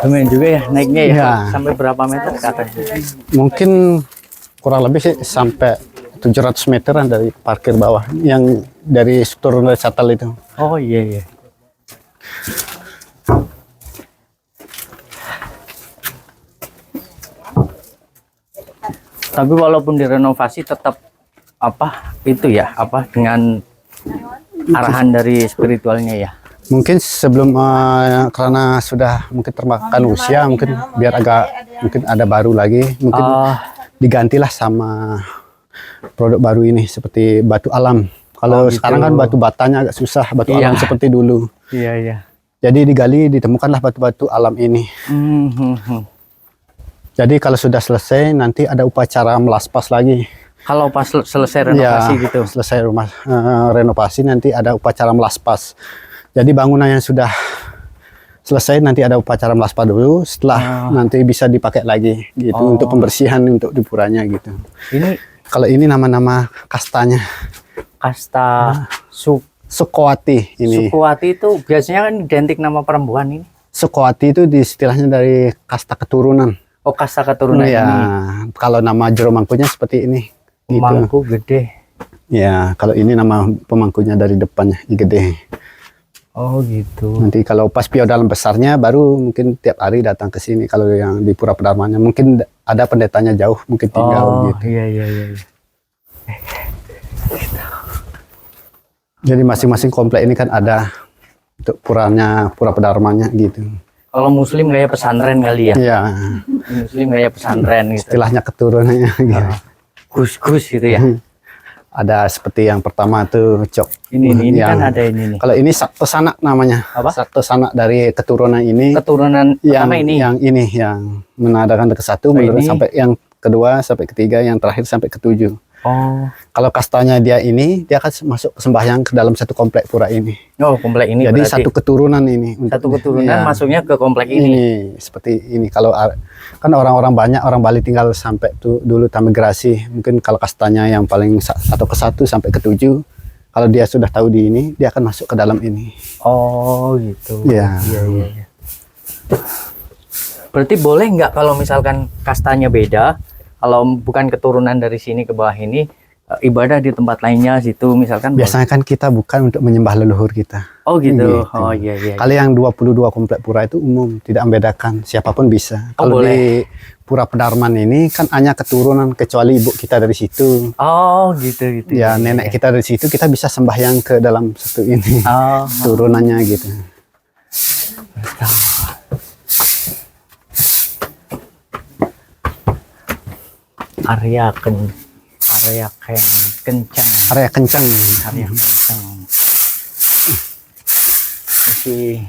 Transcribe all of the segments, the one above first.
Lumayan juga ya naiknya ya. Ya. Sampai berapa meter ke atas? Mungkin kurang lebih sih sampai 700 meteran dari parkir bawah yang dari turun dari shuttle itu. Oh iya iya. Tapi walaupun direnovasi tetap apa itu ya apa dengan arahan dari spiritualnya ya. Mungkin sebelum karena sudah mungkin termakan usia, mungkin biar agak mungkin ada baru lagi, mungkin digantilah sama produk baru ini seperti batu alam. Kalau gitu. sekarang kan batu batanya agak susah, batu alam seperti dulu. Iya iya. Jadi digali ditemukanlah batu-batu alam ini. Jadi kalau sudah selesai nanti ada upacara melaspas lagi. Kalau pas selesai renovasi Ya, gitu. selesai rumah renovasi nanti ada upacara melaspas. Jadi bangunan yang sudah selesai nanti ada upacara melaspas dulu, setelah nanti bisa dipakai lagi gitu untuk pembersihan untuk di puranya gitu. Ini Kalau ini nama-nama kastanya. kasta Sukhowati ini. Sukhowati itu biasanya kan identik nama perempuan ini. Sukhowati itu di istilahnya dari kasta keturunan. Oh kasta keturunan Ya, ini. kalau nama juru mangkunya seperti ini. Gitu. Mangku gede. Ya, kalau ini nama pemangkunya dari depannya gede. Oh gitu. Nanti kalau pas dalam besarnya baru mungkin tiap hari datang ke sini. Kalau yang di Pura Pedarmanya mungkin ada pendetanya jauh mungkin tinggal gitu. Iya iya iya. Jadi masing-masing komplek ini kan ada untuk puranya, Pura Pedarmanya gitu. Kalau muslim kayak pesantren kali ya. Iya, Muslim kayak pesantren gitu. istilahnya keturunannya gitu. Gus-gus gitu ya. Ada seperti yang pertama tuh cok. Ini yang- kan ada ini nih. Kalau ini Sakto Sanak namanya. Apa? Sakto Sanak dari keturunan ini. Keturunan yang pertama ini. yang menadakan ke satu menurut ini. sampai yang kedua sampai ketiga, yang terakhir sampai ketujuh. Oh. Kalau kastanya dia ini, dia akan masuk sembahyang ke dalam satu komplek pura ini. Oh, komplek ini Jadi berarti satu keturunan ini. satu keturunan Ya, masuknya ke komplek ini. ini seperti ini. Kalau kan orang-orang banyak orang Bali tinggal sampai tuh dulu migrasi. Mungkin kalau kastanya yang paling atau ke satu sampai ke tujuh, kalau dia sudah tahu di ini, dia akan masuk ke dalam ini. Oh, gitu. Iya. Iya, iya, iya. Berarti boleh nggak kalau misalkan kastanya beda, kalau bukan keturunan dari sini ke bawah ini, ibadah di tempat lainnya situ misalkan boleh? Biasanya kan kita bukan untuk menyembah leluhur kita. Oh gitu. Gitu. Oh iya iya. Kalau yang 22 komplek pura itu umum, tidak membedakan, siapapun bisa. Oh, Kalau boleh. di Pura Pedarman ini kan hanya keturunan, kecuali ibu kita dari situ. Oh gitu gitu. Ya, nenek kita dari situ, kita bisa sembahyang ke dalam satu ini. Oh. Turunannya gitu. Area yang kencang. Area kencang. Area kencang. Masih.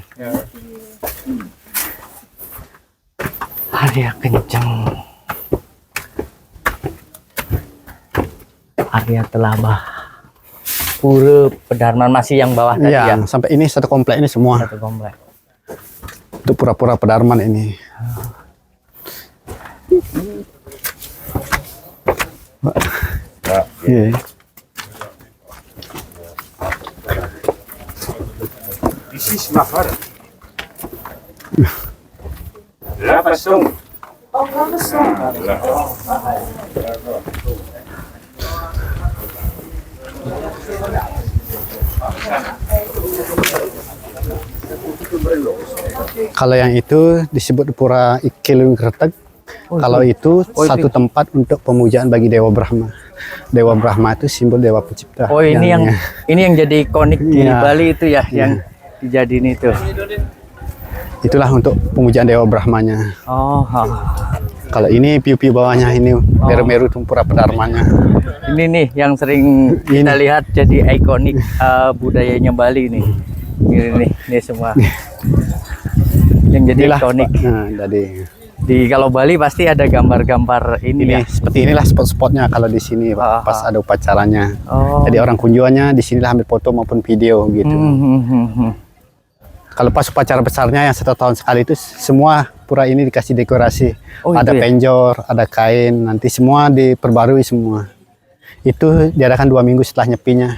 Area kencang. Area Telabah. Pura Pedarman masih yang bawah tadi ya. Ya, sampai ini satu komplek ini semua. Satu komplek. Untuk Pura-Pura Pedarman ini. Iya. This is Mahara. Lava Stone. Kalau yang itu disebut Pura Ikilung Kretek. Kalau itu satu tempat untuk pemujaan bagi Dewa Brahma. Dewa Brahma itu simbol Dewa Pencipta. Oh ini yang jadi ikonik di Iya. Bali itu ya, yang dijadiin itu. Itulah untuk pemujaan Dewa Brahmanya. Oh, Kalau ini piu-piu bawahnya ini meru-meru Pura Pedarmanya. ini nih yang sering kita lihat jadi ikonik budayanya Bali nih. Ini semua yang jadi Inilah, ikonik. Nah, jadi Di kalau Bali pasti ada gambar-gambar ini ya. seperti inilah spot-spotnya kalau di sini Pak, pas ada upacaranya. Oh. Jadi orang kunjungannya di sinilah ambil foto maupun video gitu. Kalau pas upacara besarnya yang 1 tahun sekali itu semua pura ini dikasih dekorasi. Oh, ada itu ya? penjor, ada kain, nanti semua diperbarui semua. Itu diadakan 2 minggu setelah nyepinya.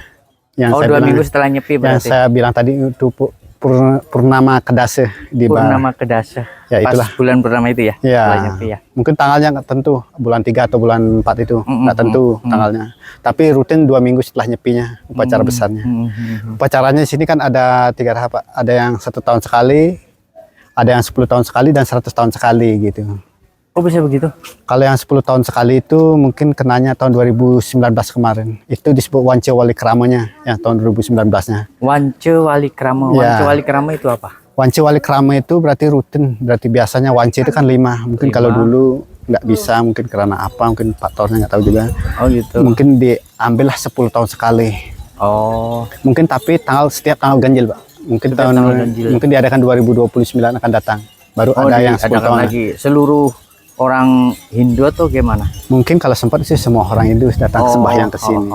Yang Oh, saya 2 bilang- minggu setelah nyepi Yang berarti. saya bilang tadi itu Purnama Kedasa di Purnama Kedasa. Ya, itulah. Pas bulan purnama itu ya. Ya, Bulan Nyepi ya. mungkin tanggalnya nggak tentu, bulan 3 atau bulan 4 itu nggak tentu tanggalnya. Tapi rutin 2 minggu setelah nyepinya upacara besarnya. Upacaranya di sini kan ada 3 tahap, Pak. Ada yang 1 tahun sekali, ada yang 10 tahun sekali dan 100 tahun sekali gitu. Oh bisa begitu? Kalau yang 10 tahun sekali itu mungkin kenanya tahun 2019 kemarin. Itu disebut Wance Wali Kramanya yang tahun 2019-nya. Wance Wali Krama. Ya. Wance Wali Krama itu apa? Wance Wali Krama itu berarti rutin, berarti biasanya wance itu kan 5. Mungkin kalau dulu nggak bisa, mungkin karena apa, mungkin faktornya nggak tahu juga. Oh gitu. Mungkin diambillah 10 tahun sekali. Oh. Mungkin tapi setiap tanggal ganjil, Pak. Mungkin Setiap tanggal ganjil. mungkin diadakan 2029 akan datang. Baru ada yang 10 diadakan tahun lagi. Seluruh orang Hindu atau gimana? Mungkin kalau sempat sih semua orang Hindu datang sembahyang ke sini.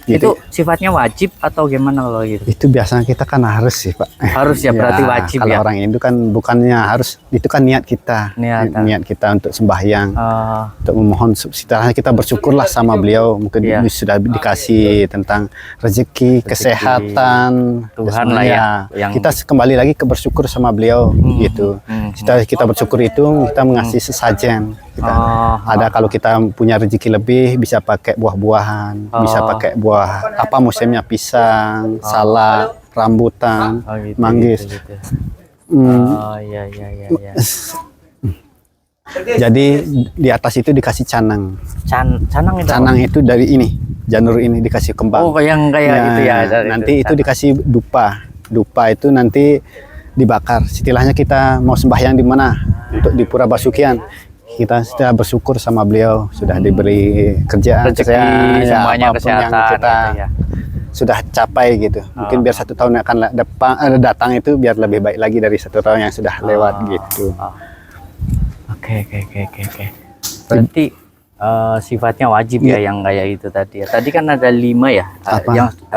Itu Gitu. sifatnya wajib atau gimana kalau gitu? Itu biasanya kita kan harus sih, Pak. Harus ya, berarti wajib kalau ya. orang Hindu kan bukannya harus, itu kan niat kita. Niat kita untuk sembahyang, untuk memohon, istilahnya kita bersyukurlah sama beliau. Mungkin sudah dikasih tentang rezeki, kesehatan, Tuhan lah ya. Yang... Kita kembali lagi ke bersyukur sama beliau gitu. Kita bersyukur itu kita mengasih sesajen. Ada kalau kita punya rezeki lebih bisa pakai buah-buahan, bisa pakai buah apa musimnya, pisang, salak, rambutan, gitu, manggis. Gitu. Iya. Jadi di atas itu dikasih canang. Canang itu? Canang itu dari ini, janur ini dikasih kembang. Oh, yang kayak gitu ya. Nanti itu dikasih dupa. Dupa itu nanti dibakar. Istilahnya kita mau sembahyang di mana? Untuk di Pura Basukian. Kita sudah bersyukur sama beliau, sudah diberi kerjaan, rezeki, semuanya kesehatan kita gitu ya. Sudah capai gitu. Mungkin biar 1 tahun yang akan datang itu biar lebih baik lagi dari 1 tahun yang sudah lewat gitu. Oke. Berarti sifatnya wajib ya yang kayak itu tadi ya. Tadi kan ada 5 ya, yang 10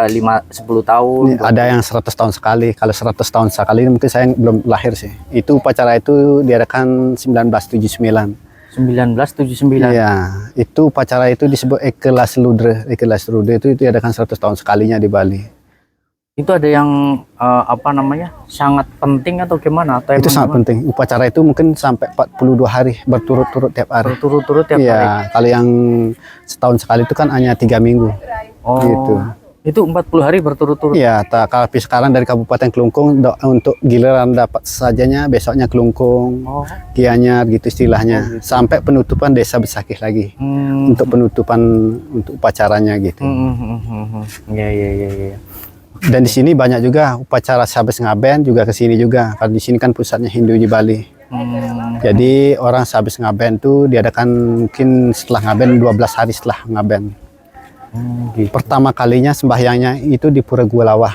tahun. Ada yang 100 tahun sekali. Kalau 100 tahun sekali mungkin saya belum lahir sih. Itu upacara itu diadakan 1979. 1979. Iya, itu upacara itu disebut Ekelas Ludre. Ekelas Ludre itu diadakan 100 tahun sekalinya di Bali. Itu ada yang apa namanya, sangat penting atau gimana? Atau itu sangat penting. Upacara itu mungkin sampai 42 hari berturut-turut tiap hari. Berturut-turut tiap hari. Iya, kalau yang setahun sekali itu kan hanya 3 minggu. Gitu. Itu 40 hari berturut-turut. Iya, kalau sekarang dari Kabupaten Kelungkung untuk giliran dapat sajanya, besoknya Kelungkung, Gianyar gitu istilahnya, sampai penutupan Desa Besakih lagi. Untuk penutupan untuk upacaranya gitu. Iya. Dan di sini banyak juga upacara Sabes Ngaben juga ke sini juga. Kalau di sini kan pusatnya Hindu di Bali. Jadi orang Sabes Ngaben tuh diadakan mungkin setelah Ngaben 12 hari setelah Ngaben. Gitu. Pertama kalinya sembahyangnya itu di Pura Gualawah.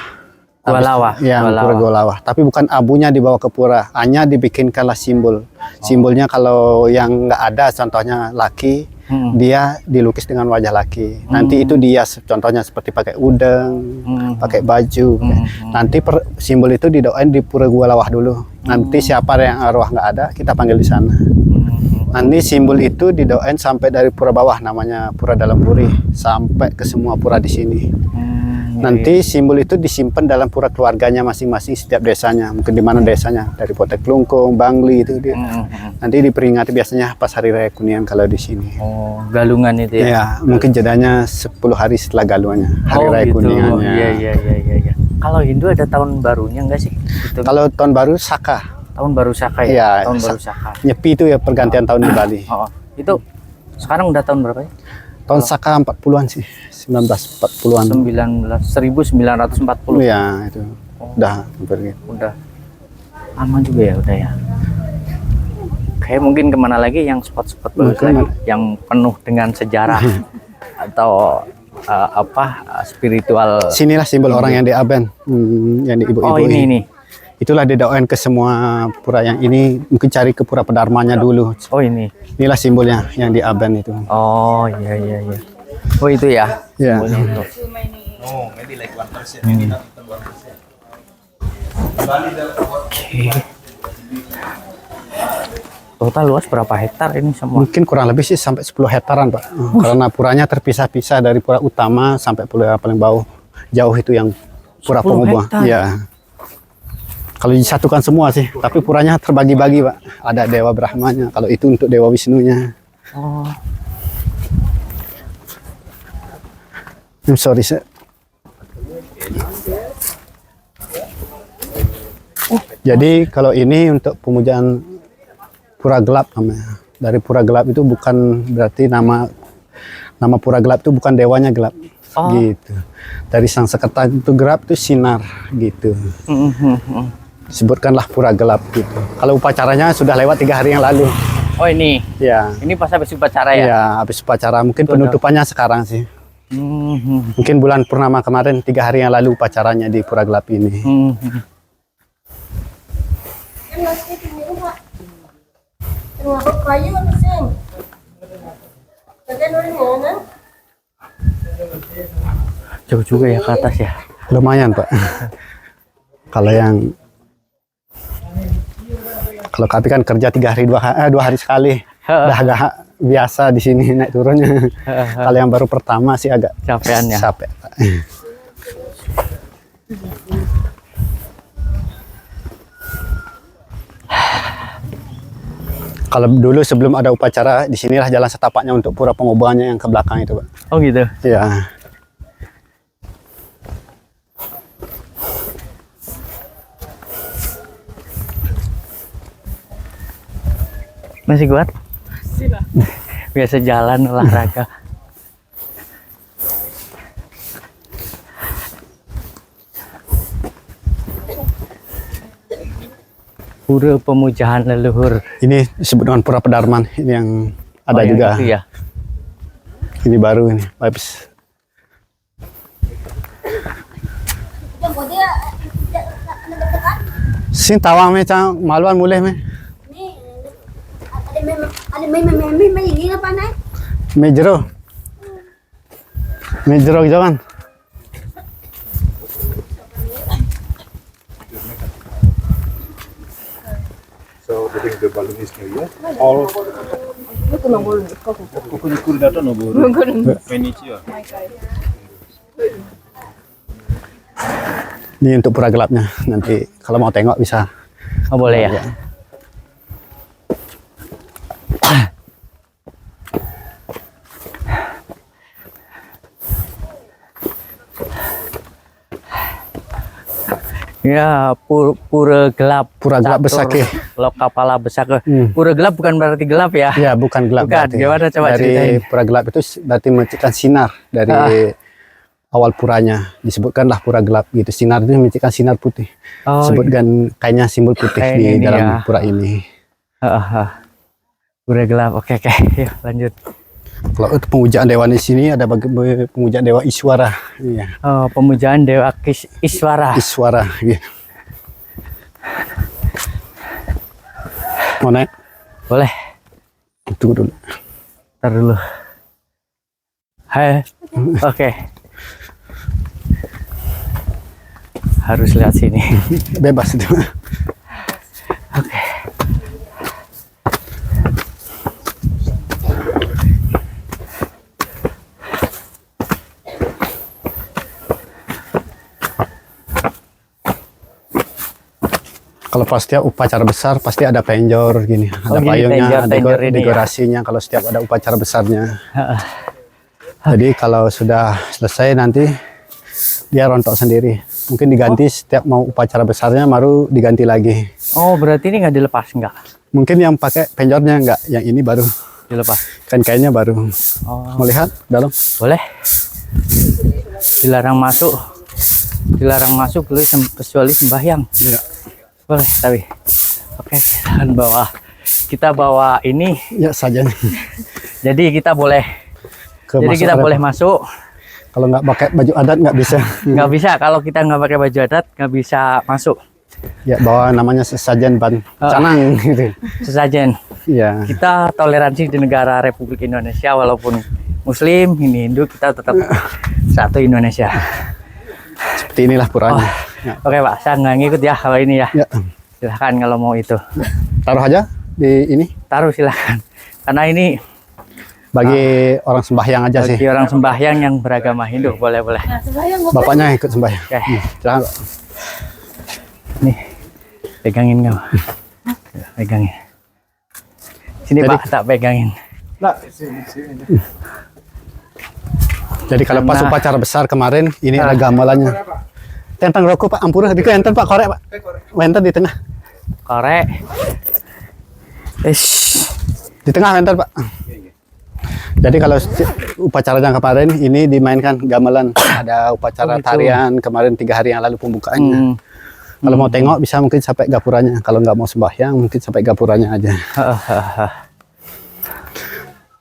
Pura Gualawah. Tapi bukan abunya dibawa ke pura, hanya dibikinkanlah simbol. Simbolnya kalau yang nggak ada, contohnya laki, dia dilukis dengan wajah laki. Nanti itu dia contohnya seperti pakai udeng, pakai baju. Nanti simbol itu didoain di Pura Gualawah dulu. Nanti siapa yang arwah nggak ada, kita panggil di sana. Nanti simbol itu didoain sampai dari pura bawah, namanya Pura Dalam Puri, sampai ke semua pura di sini. Nanti simbol itu disimpan dalam pura keluarganya masing-masing setiap desanya, mungkin di mana desanya, dari Potek Kelungkung, Bangli itu dia. Nanti diperingati biasanya pas hari raya Kunian kalau di sini. Galungan itu ya? Ya, mungkin jedanya 10 hari setelah galungannya, hari raya Kuniannya. Iya. Kalau Hindu ada tahun barunya enggak sih? Gitu. Kalau tahun baru Saka. Tahun baru Saka ya? Iya, tahun baru Saka. Nyepi itu ya pergantian tahun di Bali. Itu sekarang udah tahun berapa ya? Tahun Saka 40-an sih, 1940-an. 1940. Iya, itu. Udah hampir gitu. Udah. Lama juga ya, udah ya. Kayak mungkin kemana lagi yang spot-spot bagus lagi, yang penuh dengan sejarah atau spiritual. Sinilah simbol orang yang di Aben, yang di ibu-ibu. Ini. Itulah didoain ke semua pura yang ini, mungkin cari ke pura Pedarmanya dulu. Ini. Inilah simbolnya yang di Aben itu. Iya. Oh itu ya. Iya. Itu. Oke. Total luas berapa hektar ini semua? Mungkin kurang lebih sih sampai 10 hektaran, Pak. Karena puranya terpisah-pisah dari pura utama sampai pura paling bawah. Jauh itu yang pura Pemubah. Iya. Kalau disatukan semua sih, tapi puranya terbagi-bagi, Pak. Ada Dewa Brahmanya, kalau itu untuk Dewa Wisnunya. Oh. I'm sorry, sir. Jadi kalau ini untuk pemujaan pura gelap namanya. Dari pura gelap itu bukan berarti nama pura gelap itu bukan dewanya gelap. Oh. Gitu. Dari sang sekretari itu gelap itu sinar gitu. Sebutkanlah pura gelap gitu. Kalau upacaranya sudah lewat 3 hari yang lalu. Oh ini. Ya. Ini pas habis upacara ya? Ya, habis upacara. Mungkin penutupannya sekarang sih. Mungkin bulan purnama kemarin 3 hari yang lalu upacaranya di pura gelap ini. Jauh juga ya ke atas ya? Lumayan, Pak. Kalau kami kan kerja 2 hari sekali. Udah agak biasa di sini naik turunnya. Kalau yang baru pertama sih agak Capean ya? capek, Pak. Kalau dulu sebelum ada upacara, di sinilah jalan setapaknya untuk pura pengobatannya yang ke belakang itu, Pak. Oh gitu? Iya. Masih kuat? Biasa jalan olahraga. Pura pemujaan leluhur. Ini disebut dengan pura Pedarman. Ini yang ada yang juga. itu ya? Ini baru ini. Habis. Sing tawang me cang maluan mulai me. Ada ini apa naik? Me jero. Me jero jangan. So I think the balloon is new year. All Ini untuk pura gelapnya. Nanti kalau mau tengok bisa. Oh boleh ya? Ya, pura gelap. Pura gelap Besake. Lokapala Besake. Pura gelap bukan berarti gelap ya? Ya, bukan gelap. Bukan. Berarti. Gimana coba dari ceritain? pura gelap itu berarti menciptakan sinar dari awal puranya. Disebutkanlah pura gelap gitu. Sinar itu menciptakan sinar putih. Oh, Sebutkan kayaknya simbol putih Kayak di ini dalam ya. pura ini. Pura gelap. Oke. Yuk, lanjut. Kalau itu pemujaan dewa di sini ada pemujaan dewa Iswara. Iya. Oh, pemujaan Dewa Iswara. Iswara. Gitu. Mau naik? Boleh. Tunggu dulu. Ntar dulu. Hai. Oke. Harus lihat sini. Bebas itu. Oke. Kalau pas setiap upacara besar pasti ada penjor gini, ada gini, payungnya, penjor ini ya? dekorasinya kalau setiap ada upacara besarnya. Jadi kalau sudah selesai nanti dia rontok sendiri. Mungkin diganti setiap mau upacara besarnya baru diganti lagi. Oh, berarti ini nggak dilepas nggak? Mungkin yang pakai penjornya enggak, yang ini baru. Dilepas. Kan kayaknya baru. Oh. Mau lihat dalam? Boleh. Dilarang masuk. Dilarang masuk kecuali sembahyang. Iya. Boleh, tapi. Oke, silakan bawa. Kita bawa ini. Ya saja. Jadi kita boleh. Jadi Masuk kita ada- boleh masuk. Kalau nggak pakai baju adat nggak bisa. Nggak bisa kalau kita nggak pakai baju adat nggak bisa masuk. Ya bawa namanya sesajen ban canang gitu. Sesajen. Iya. Kita toleransi di negara Republik Indonesia walaupun Muslim, ini Hindu, kita tetap satu Indonesia. Seperti inilah puranya. Ya. Oke Pak, saya nggak ngikut ya kalau ini ya. Ya. Silahkan kalau mau itu. Taruh aja di ini Taruh silahkan. Karena ini bagi orang sembahyang aja sih. bagi orang sembahyang yang beragama Hindu, boleh-boleh. Bapaknya ikut sembahyang. Oke. Silakan, Pak. Nih, Pegangin nggak? Pegangin. Sini Jadi- Pak, tak pegangin. Nah, sini. Jadi kalau pas Karena- upacara besar kemarin, ini ada gamelannya. Tentang rokok Pak, ampura. Di enten Pak, korek Pak. Wenten di tengah. Korek. Di tengah wenten Pak. Jadi kalau upacara yang kemarin ini dimainkan gamelan. Ada upacara Oh, gitu. tarian kemarin 3 hari yang lalu pembukaannya. Kalau mau tengok bisa mungkin sampai gapuranya. Kalau nggak mau sembahyang mungkin sampai gapuranya aja.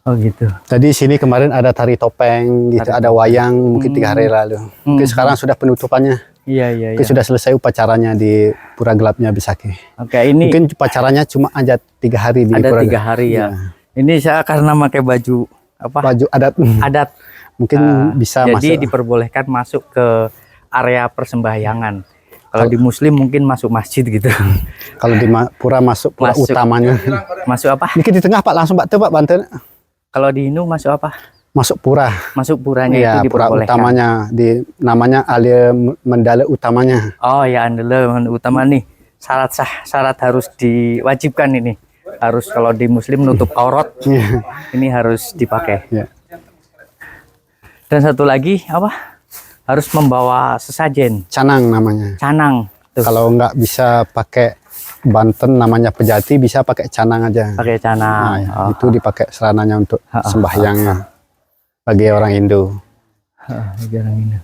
Oh gitu. Tadi sini kemarin ada tari topeng gitu, ada wayang mungkin 3 hari lalu. Mungkin sekarang sudah penutupannya. Iya iya. Mungkin sudah selesai upacaranya di Pura Gelapnya Bisaki. Oke, ini Mungkin upacaranya cuma aja 3 hari di ada Pura 3 hari ya. Ini saya karena pakai baju apa? Baju adat. Adat. Mungkin bisa Jadi masuk. diperbolehkan masuk ke area persembahyangan. Kalau di Muslim mungkin masuk masjid gitu. Kalau di Pura masuk Pura Masuk. utamanya. Masuk apa? Dikit di tengah Pak, langsung Pak tuh Pak bantu. Kalau di Hindu masuk apa? Masuk Pura. Masuk puranya Iya, itu Pura diperbolehkan. utamanya di namanya Alia Mandala utamanya. Oh ya, andela utama nih. Syarat harus diwajibkan ini. Harus kalau di Muslim nutup aurat, Iya. ini harus dipakai. Iya. Dan satu lagi apa? Harus membawa sesajen, Canang namanya. canang. Tuh, Kalau nggak bisa pakai Banten namanya pejati, bisa pakai canang aja. pakai Nah, canang. ya, Oh, itu dipakai serananya untuk sembahyangnya bagi orang Hindu. jarang ini.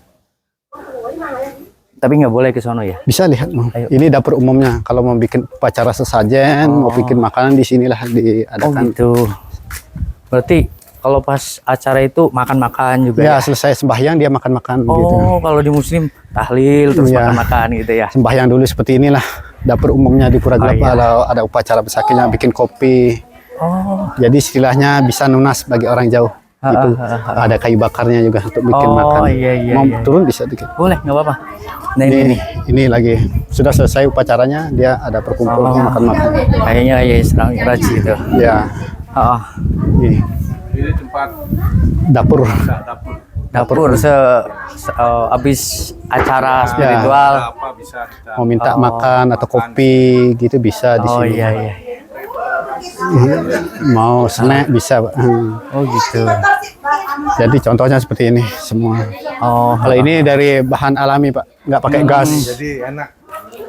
Tapi nggak boleh ke sono ya. Bisa lihat, Mang. Ayo. Ini dapur umumnya. Kalau mau bikin upacara sesajen, mau bikin makanan di sinilah Oh diadakan. gitu. Berarti kalau pas acara itu makan-makan juga Ya, ya? selesai sembahyang dia makan-makan gitu. Oh, kalau di Muslim tahlil terus Iya. makan-makan gitu ya. Sembahyang dulu seperti inilah dapur umumnya di Pura Gelap. iya. Kalau ada upacara besakinya bikin kopi. Oh, Jadi istilahnya bisa nunas bagi orang jauh. Itu ada kayu bakarnya juga untuk bikin Oh, makan. iya, iya, Mau iya. turun bisa dikit. boleh nggak apa-apa. Nah ini nih. Ini lagi sudah selesai upacaranya, dia ada perkumpulan makan-makan. Kayaknya ya serang raj gitu. Ya, Oh, ini Ini tempat dapur. dapur habis acara spiritual. apa bisa kita Mau minta makan atau kopi gitu bisa di Oh sini. iya iya. Mau snack bisa, Pak. Oh gitu. Jadi contohnya seperti ini semua. Oh, Kalau ini dari bahan alami, Pak, nggak pakai gas. jadi enak.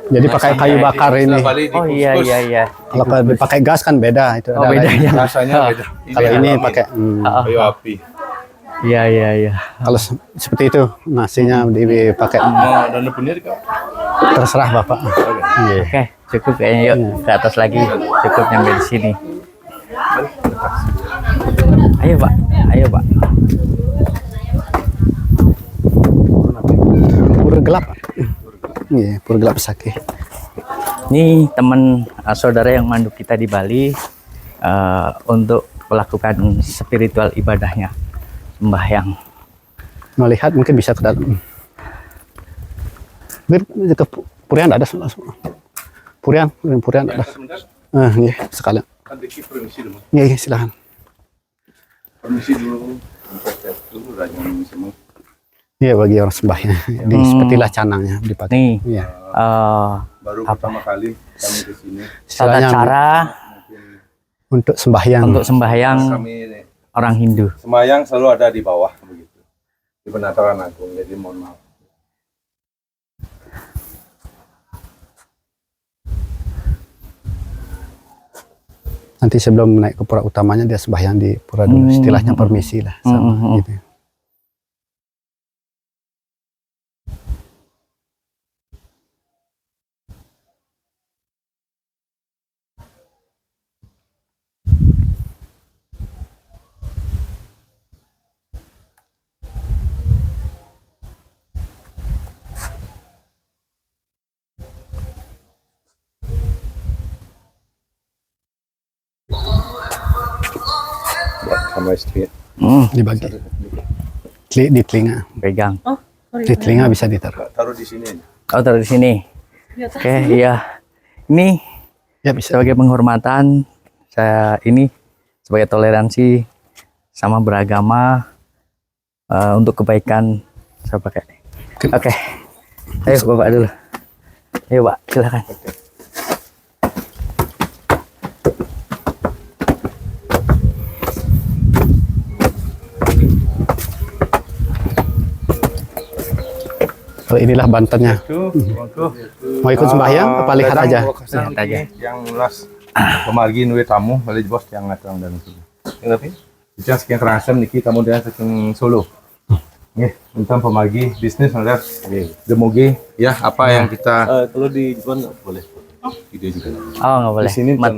Jadi pakai kayu bakar ini. oh iya iya iya. Kalau pakai gas kan beda itu. Oh ada beda lagi. ya. Rasanya beda. Kalau ini pakai kayu api. Iya iya iya. kalau seperti itu nasinya dipakai. Mau dan punya kau. Terserah Bapak. Iya. Oke, cukup kayaknya yuk ke atas lagi. Cukup nyampe di sini. Ayo Pak, ayo Pak. Pura Gelap. Iya, Pura Gelap Besaki. Ini teman saudara yang mandu kita di Bali untuk melakukan spiritual ibadahnya, sembahyang. Melihat mungkin bisa ke dalam. Ke Purian ada semua. Purian ada. Iya, sekalian. Kan dikit permisi dulu. Iya, silakan. Permisi dulu. Dulu rajin semua. Iya, bagi orang sembahyang. Di sepetilah canangnya dipakai. Nih, Iya. Baru pertama kali kami ke sini. tata Istilahnya cara untuk sembahyang. untuk sembahyang Kami orang Hindu. sembahyang selalu ada di bawah begitu. Di Penataran Agung. Jadi mohon maaf. Nanti sebelum naik ke pura utamanya dia sembahyang di pura dulu. Istilahnya permisi lah sama gitu. Buat sama istri. Dibagi. Di telinga. Pegang. Di telinga bisa ditaruh. Taruh di sini. Oh, taruh di sini. Oke, iya. Ini Ya bisa. sebagai penghormatan saya ini sebagai toleransi sama beragama untuk kebaikan saya pakai. Oke. Ayo Bapak dulu. Ayo Pak, silakan. So inilah Bantennya. Mau ikut sembahyang apa lihat aja? Lihat aja. Yang las pemagi nuwe tamu balik bos yang ngatang dan itu. Ngerti? Jadi sekian terasem niki tamu dia saking Solo. Nggih, tentang pemagi bisnis ada. Demoge ya apa yang kita Kalau di Jepang nggak boleh. Video juga. Oh, nggak boleh. Di sini